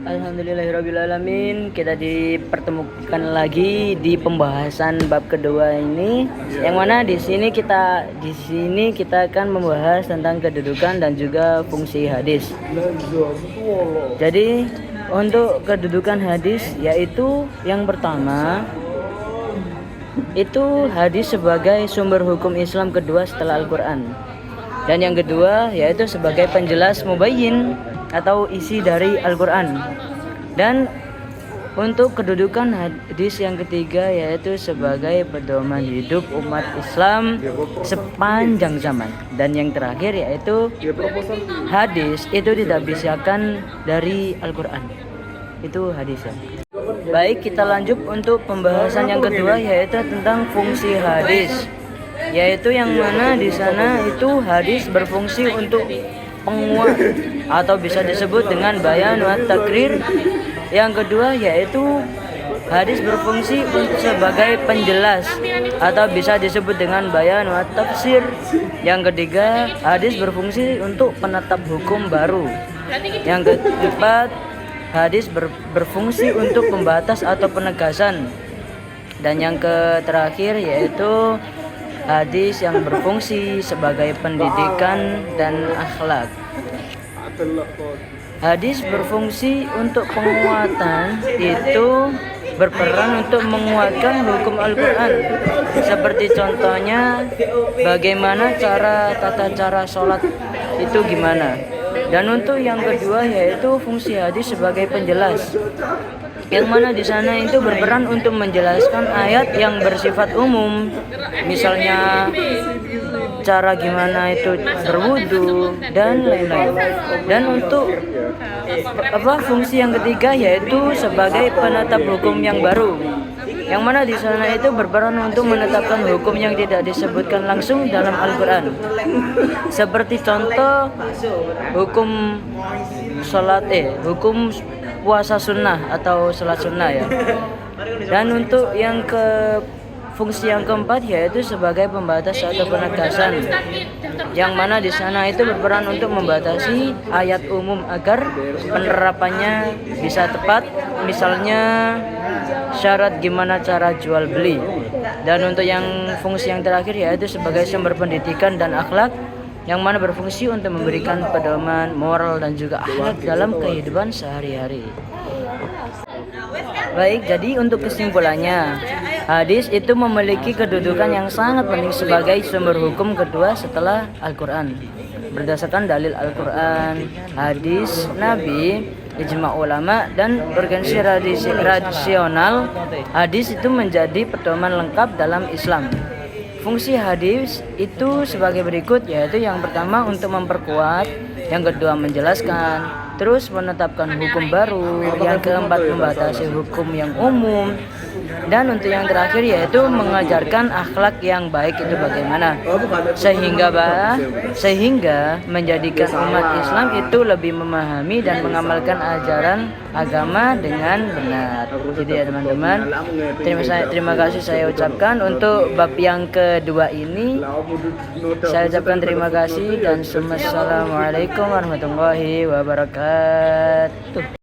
Alhamdulillahirrabbilalamin. Kita dipertemukan lagi di pembahasan bab kedua ini, yang mana di sini kita akan membahas tentang kedudukan dan juga fungsi hadis. Jadi untuk kedudukan hadis, yaitu yang pertama itu hadis sebagai sumber hukum Islam kedua setelah Al-Quran, dan yang kedua yaitu sebagai penjelas mubayyin atau isi dari Al-Quran. Dan untuk kedudukan hadis yang ketiga yaitu sebagai pedoman hidup umat Islam sepanjang zaman. Dan yang terakhir yaitu hadis itu tidak dipisahkan dari Al-Quran. Itu hadisnya. Baik, kita lanjut untuk pembahasan yang kedua yaitu tentang fungsi hadis, yaitu yang mana di sana itu hadis berfungsi untuk penguat atau bisa disebut dengan bayan wa takrir. Yang kedua yaitu hadis berfungsi sebagai penjelas atau bisa disebut dengan bayan wa tafsir. Yang ketiga, hadis berfungsi untuk penetap hukum baru. Yang keempat, hadis berfungsi untuk pembatas atau penegasan. Dan yang terakhir yaitu hadis yang berfungsi sebagai pendidikan dan akhlak. Hadis berfungsi untuk penguatan, itu berperan untuk menguatkan hukum Al-Quran. Seperti contohnya bagaimana tata cara sholat itu gimana. Dan untuk yang kedua yaitu fungsi hadis sebagai penjelas, yang mana di sana itu berperan untuk menjelaskan ayat yang bersifat umum, misalnya cara gimana itu berwudu dan lain-lain. Dan untuk fungsi yang ketiga yaitu sebagai penetap hukum yang baru, yang mana di sana itu berperan untuk menetapkan hukum yang tidak disebutkan langsung dalam Al-Quran. Seperti contoh hukum hukum puasa sunnah atau salat sunnah ya. Dan untuk yang fungsi yang keempat yaitu sebagai pembatas atau penegasan, yang mana di sana itu berperan untuk membatasi ayat umum agar penerapannya bisa tepat, misalnya syarat gimana cara jual beli. Dan untuk yang fungsi yang terakhir yaitu sebagai sumber pendidikan dan akhlak, yang mana berfungsi untuk memberikan pedoman moral dan juga akhlak dalam kehidupan sehari-hari. Baik, jadi untuk kesimpulannya, hadis itu memiliki kedudukan yang sangat penting sebagai sumber hukum kedua setelah Al-Quran. Berdasarkan dalil Al-Quran, hadis Nabi, ijma ulama, dan organisasi rasional, hadis itu menjadi pedoman lengkap dalam Islam. Fungsi hadis itu sebagai berikut, yaitu yang pertama untuk memperkuat, yang kedua menjelaskan, terus menetapkan hukum baru, yang keempat membatasi hukum yang umum, dan untuk yang terakhir yaitu mengajarkan akhlak yang baik itu bagaimana, sehingga menjadikan umat Islam itu lebih memahami dan mengamalkan ajaran agama dengan benar. Jadi ya teman-teman, terima kasih saya ucapkan untuk bab yang kedua ini. Saya ucapkan terima kasih dan assalamualaikum warahmatullahi wabarakatuh.